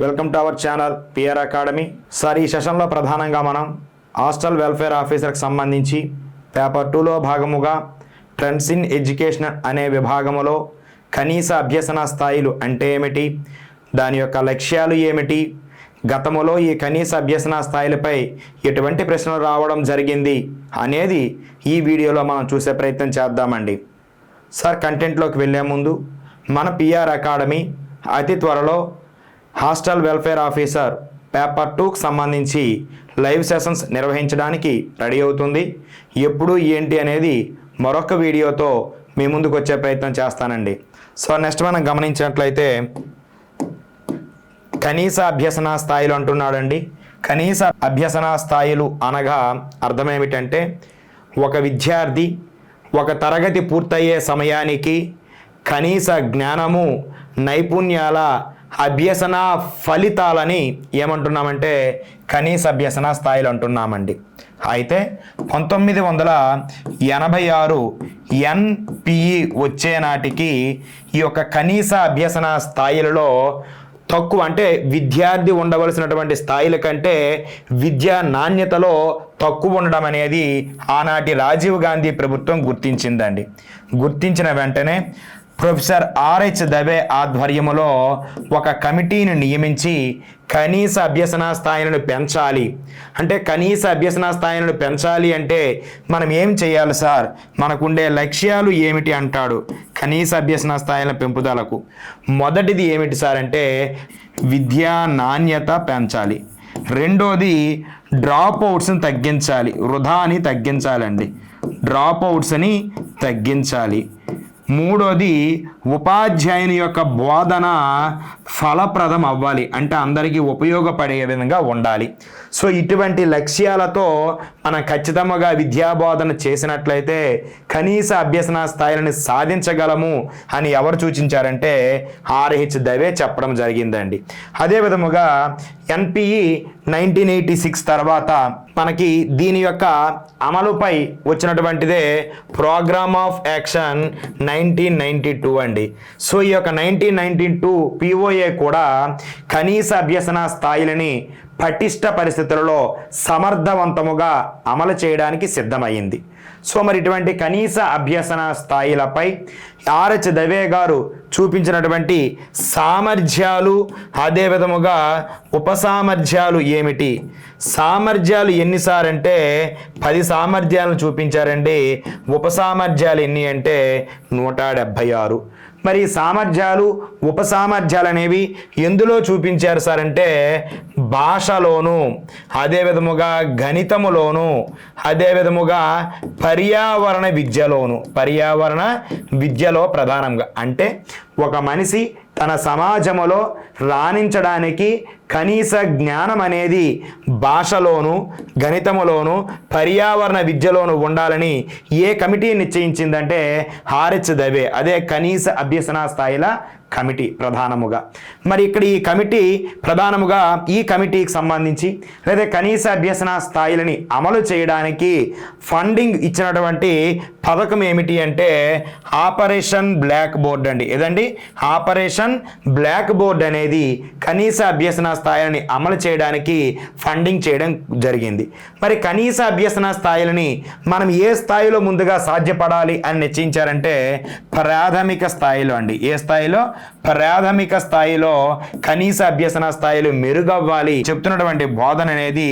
Welcome to our channel PR academy. Sir, ఈ సెషన్లో ప్రధానంగా మనం హాస్టల్ వెల్ఫేర్ ఆఫీసర్కి సంబంధించి పేపర్ 2లో భాగముగా ట్రెండ్స్ ఇన్ ఎడ్యుకేషన్ అనే విభాగములో కనీస అభ్యసన స్థాయిలు అంటే ఏమిటి, దాని యొక్క లక్ష్యాలు ఏమిటి, గతములో ఈ కనీస అభ్యసన స్థాయిలపై ఎటువంటి ప్రశ్నలు రావడం జరిగింది అనేది ఈ వీడియోలో మనం చూసే ప్రయత్నం చేద్దామండి. సార్, కంటెంట్లోకి వెళ్ళే ముందు మన పిఆర్ అకాడమీ అతి త్వరలో హాస్టల్ వెల్ఫేర్ ఆఫీసర్ పేపర్ 2కి సంబంధించి లైవ్ సెషన్స్ నిర్వహించడానికి రెడీ అవుతుంది. ఎప్పుడు ఏంటి అనేది మరొక వీడియోతో మీ ముందుకు వచ్చే ప్రయత్నం చేస్తానండి. సో నెక్స్ట్ మనం గమనించినట్లయితే కనీస అభ్యసన స్థాయిలు అంటున్నాడండి. కనీస అభ్యసన స్థాయిలు అనగా అర్థం ఏమిటంటే, ఒక విద్యార్థి ఒక తరగతి పూర్తయ్యే సమయానికి కనీస జ్ఞానము, నైపుణ్యాల అభ్యసన ఫలితాలని ఏమంటున్నామంటే కనీస అభ్యసన స్థాయిలు అంటున్నామండి. అయితే 1986 NPE వచ్చే నాటికి ఈ యొక్క కనీస అభ్యసన స్థాయిలలో తక్కువ, అంటే విద్యార్థి ఉండవలసినటువంటి స్థాయిల కంటే విద్యా నాణ్యతలో తక్కువ ఉండడం అనేది ఆనాటి రాజీవ్ గాంధీ ప్రభుత్వం గుర్తించిందండి. గుర్తించిన వెంటనే ప్రొఫెసర్ R.H. దవే ఆధ్వర్యములో ఒక కమిటీని నియమించి కనీస అభ్యసన స్థాయిలను పెంచాలి. అంటే కనీస అభ్యసన స్థాయిలను పెంచాలి అంటే మనం ఏం చేయాలి సార్, మనకుండే లక్ష్యాలు ఏమిటి అంటాడు. కనీస అభ్యసన స్థాయిల పెంపుదలకు మొదటిది ఏమిటి సార్ అంటే విద్యా నాణ్యత పెంచాలి. రెండోది డ్రాప్ అవుట్స్ని తగ్గించాలి, వృధాని తగ్గించాలండి, డ్రాప్ అవుట్స్ని తగ్గించాలి. మూడోది ఉపాధ్యాయుని యొక్క బోధన ఫలప్రదం అవ్వాలి, అంటే అందరికీ ఉపయోగపడే విధంగా ఉండాలి. సో ఇటువంటి లక్ష్యాలతో మనం ఖచ్చితంగా విద్యాబోధన చేసినట్లయితే కనీస అభ్యసన స్థాయిలను సాధించగలము అని ఎవరు సూచించారంటే R.H. దవే చెప్పడం జరిగిందండి. అదే విధముగా NPE 1986 తర్వాత మనకి దీని యొక్క అమలుపై వచ్చినటువంటిదే ప్రోగ్రామ్ ఆఫ్ యాక్షన్ 1992 అండి. సో ఈ యొక్క 1992 POA కూడా కనీస అభ్యసన స్థాయిలని పటిష్ట పరిస్థితులలో సమర్థవంతముగా అమలు చేయడానికి సిద్ధమైంది. సో మరి ఇటువంటి కనీస అభ్యసన స్థాయిలపై R.H. దవే గారు చూపించినటువంటి సామర్థ్యాలు, అదే విధముగా ఉపసామర్థ్యాలు ఏమిటి, సామర్థ్యాలు ఎన్నిసార్లు అంటే 10 సామర్థ్యాలను చూపించారండి. ఉపసామర్థ్యాలు ఎన్ని అంటే 176. మరి సామర్థ్యాలు, ఉపసామర్థ్యాలు అనేవి ఎందులో చూపించారు సార్ అంటే భాషలోను, అదే విధముగా గణితములోను, అదే విధముగా పర్యావరణ విద్యలో ప్రధానంగా. అంటే ఒక మనిషి తన సమాజంలో రాణించడానికి కనీస జ్ఞానం అనేది భాషలోను, గణితములోను, పర్యావరణ విద్యలోను ఉండాలని ఏ కమిటీ నిశ్చయించిందంటే R.H. దవే. అదే కనీస అభ్యసన స్థాయిల కమిటీ ప్రధానముగా. మరి ఇక్కడ ఈ కమిటీ ప్రధానముగా ఈ కమిటీకి సంబంధించి లేదా కనీస అభ్యసన స్థాయిలని అమలు చేయడానికి ఫండింగ్ ఇచ్చినటువంటి పథకం ఏమిటి అంటే ఆపరేషన్ బ్లాక్ బోర్డ్ అండి. ఏదండి ఆపరేషన్ బ్లాక్ బోర్డ్ అనేది కనీస అభ్యసన స్థాయిలని అమలు చేయడానికి ఫండింగ్ చేయడం జరిగింది. మరి కనీస అభ్యసన స్థాయిలని మనం ఏ స్థాయిలో ముందుగా సాధ్యపడాలి అని నిశ్చయించారంటే ప్రాథమిక స్థాయిలో అండి. ఏ స్థాయిలో? ప్రాథమిక స్థాయిలో కనీస అభ్యసన స్థాయిలు మెరుగవ్వాలి. చెప్తున్నటువంటి బోధన అనేది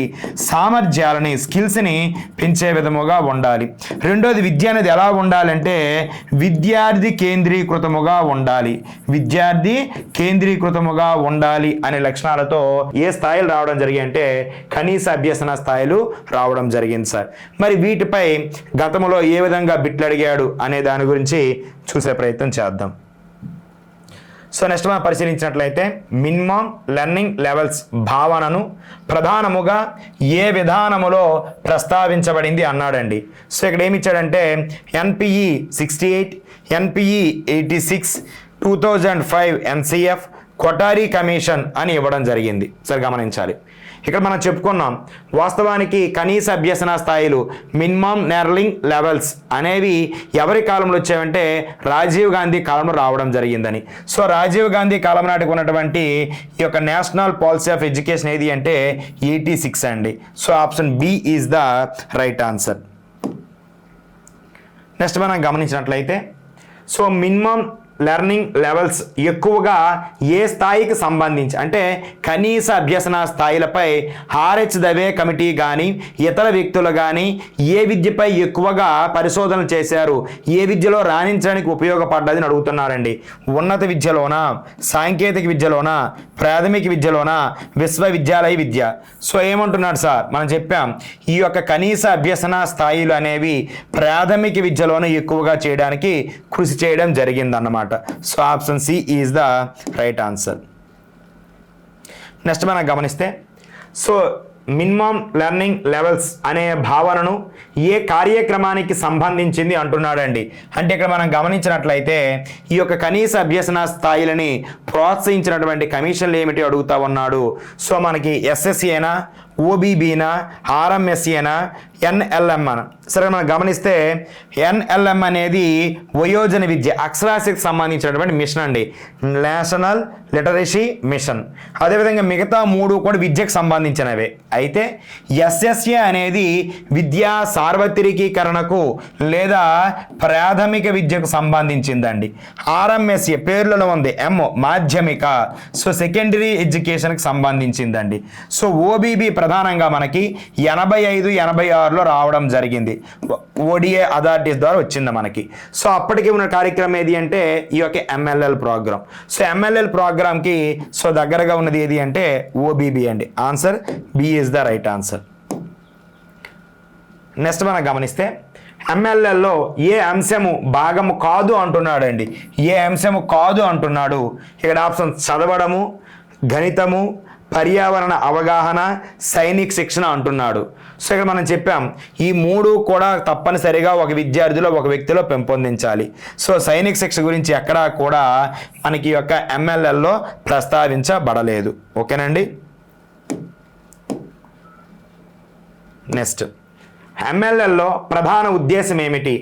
సామర్థ్యాలని, స్కిల్స్ని పెంచే విధముగా ఉండాలి. రెండోది విద్య అనేది ఎలా ఉండాలంటే విద్యార్థి కేంద్రీకృతముగా ఉండాలి, విద్యార్థి కేంద్రీకృతముగా ఉండాలి అనే లక్షణాలతో ఏ స్థాయిలు రావడం జరిగాయి అంటే కనీస అభ్యసన స్థాయిలు రావడం జరిగింది సార్. మరి వీటిపై గతంలో ఏ విధంగా బిట్లు అడిగాడు అనే దాని గురించి చూసే ప్రయత్నం చేద్దాం. సో నెక్స్ట్ మనం పరిశీలించినట్లయితే మినిమం లెర్నింగ్ లెవెల్స్ భావనను ప్రధానముగా ఏ విధానములో ప్రస్తావించబడింది అన్నాడండి. సో ఇక్కడ ఏమి ఇచ్చాడంటే NPE 68, NPE 86, 2005 NCF, Kothari commission అని ఇవ్వడం జరిగింది. సరే గమనించాలి. ఇక్కడ మనం చెప్పుకున్నాం వాస్తవానికి కనీస అభ్యసన స్థాయిలు మినిమం లెర్నింగ్ లెవెల్స్ అనేవి ఎవరి కాలంలో వచ్చాయంటే రాజీవ్ గాంధీ కాలంలో రావడం జరిగిందని. సో రాజీవ్ గాంధీ కాలం నాటికి ఉన్నటువంటి ఈ యొక్క నేషనల్ పాలసీ ఆఫ్ ఎడ్యుకేషన్ ఏది అంటే 86 అండి. So option B is the right answer. Next మనం గమనించినట్లయితే సో మినిమం లెర్నింగ్ లెవెల్స్ ఎక్కువగా ఏ స్థాయికి సంబంధించి అంటే కనీస అభ్యసన స్థాయిలపై ఆర్హెచ్ దవే కమిటీ కానీ ఇతర వ్యక్తులు కానీ ఏ విద్యపై ఎక్కువగా పరిశోధనలు చేశారు, ఏ విద్యలో రాణించడానికి ఉపయోగపడ్డదని అడుగుతున్నారండి. ఉన్నత విద్యలోనా, సాంకేతిక విద్యలోనా, ప్రాథమిక విద్యలోనా, విశ్వవిద్యాలయ విద్య. సో ఏమంటున్నాడు సార్, మనం చెప్పాం ఈ యొక్క కనీస అభ్యసన స్థాయిలు అనేవి ప్రాథమిక విద్యలోనే ఎక్కువగా చేయడానికి కృషి చేయడం జరిగిందన్నమాట. So option C is the right answer. Next మనం గమనిస్తే సో మినిమం లెర్నింగ్ లెవెల్స్ అనే భావనను ఏ కార్యక్రమానికి సంబంధించింది అంటున్నాడండి. అంటే ఇక్కడ మనం గమనించినట్లయితే ఈ యొక్క కనీస అభ్యసన స్థాయిలని ప్రోత్సహించినటువంటి కమిషన్లు ఏమిటి అడుగుతా ఉన్నాడు. సో మనకి ఎస్ఎస్ఏనా, ఓబీబీనా, ఆర్ఎంఎస్ఏనా, ఎన్ఎల్ఎం అన. సరే మనం గమనిస్తే ఎన్ఎల్ఎం అనేది వయోజన విద్య అక్షరాస్యతకు సంబంధించినటువంటి మిషన్ అండి, నేషనల్ లిటరసీ మిషన్. అదేవిధంగా మిగతా 3 కూడా విద్యకు సంబంధించినవే. అయితే ఎస్ఎస్ఏ అనేది విద్యా సార్వత్రికీకరణకు లేదా ప్రాథమిక విద్యకు సంబంధించిందండి. ఆర్ఎంఎస్ఏ పేర్లలో ఉంది ఎం మాధ్యమిక, సో సెకండరీ ఎడ్యుకేషన్కి సంబంధించిందండి. సో ఓబీబీ ప్రధానంగా మనకి 85-86లో రావడం జరిగింది. ఓడిఏ అథారిటీస్ ద్వారా వచ్చింది మనకి. సో అప్పటికి ఉన్న కార్యక్రమం ఏది అంటే ఈ యొక్క ఎంఎల్ఎల్ ప్రోగ్రామ్. సో ఎంఎల్ఎల్ ప్రోగ్రామ్కి సో దగ్గరగా ఉన్నది ఏది అంటే ఓబీబీ అండి. Answer B is the right answer. Next మనం గమనిస్తే ఎంఎల్ఎల్లో ఏ అంశము భాగము కాదు అంటున్నాడండి. ఏ అంశము కాదు అంటున్నాడు. ఇక్కడ ఆప్షన్ చదవడము, గణితము, పర్యావరణ అవగాహన, సైనిక్ శిక్షణ అంటున్నాడు. సో ఇక్కడ మనం చెప్పాం ఈ 3 కూడా తప్పనిసరిగా ఒక విద్యార్థిలో ఒక వ్యక్తిలో పెంపొందించాలి. సో సైనిక్ శిక్షణ గురించి ఎక్కడా కూడా మనకి యొక్క ఎంఎల్ఎల్లో ప్రస్తావించబడలేదు. ఓకేనండి. నెక్స్ట్ ఎంఎల్ఎల్లో ప్రధాన ఉద్దేశం ఏమిటి?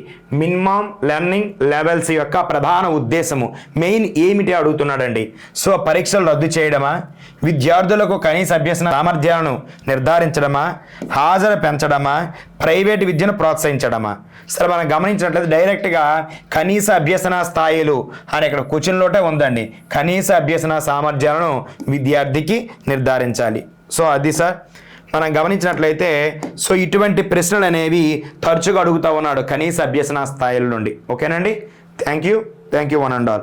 మినిమం లెర్నింగ్ లెవెల్స్ యొక్క ప్రధాన ఉద్దేశము మెయిన్ ఏమిటి అడుగుతున్నాడండి. సో పరీక్షలు రద్దు చేయడమా, విద్యార్థులకు కనీస అభ్యసన సామర్థ్యాలను నిర్ధారించడమా, హాజరు పెంచడమా, ప్రైవేటు విద్యను ప్రోత్సహించడమా? సరే మనం గమనించినట్లయితే డైరెక్ట్గా కనీస అభ్యసన స్థాయిలు అని ఇక్కడ క్వశ్చన్లోటే ఉందండి. కనీస అభ్యసన సామర్థ్యాలను విద్యార్థికి నిర్ధారించాలి. సో అది సార్ మనం గమనించినట్లయితే సో ఇటువంటి ప్రశ్నలు అనేవి తరచుగా అడుగుతూ ఉన్నాడు కనీస అభ్యసన స్థాయిల నుండి. ఓకేనండి. Thank you one and all.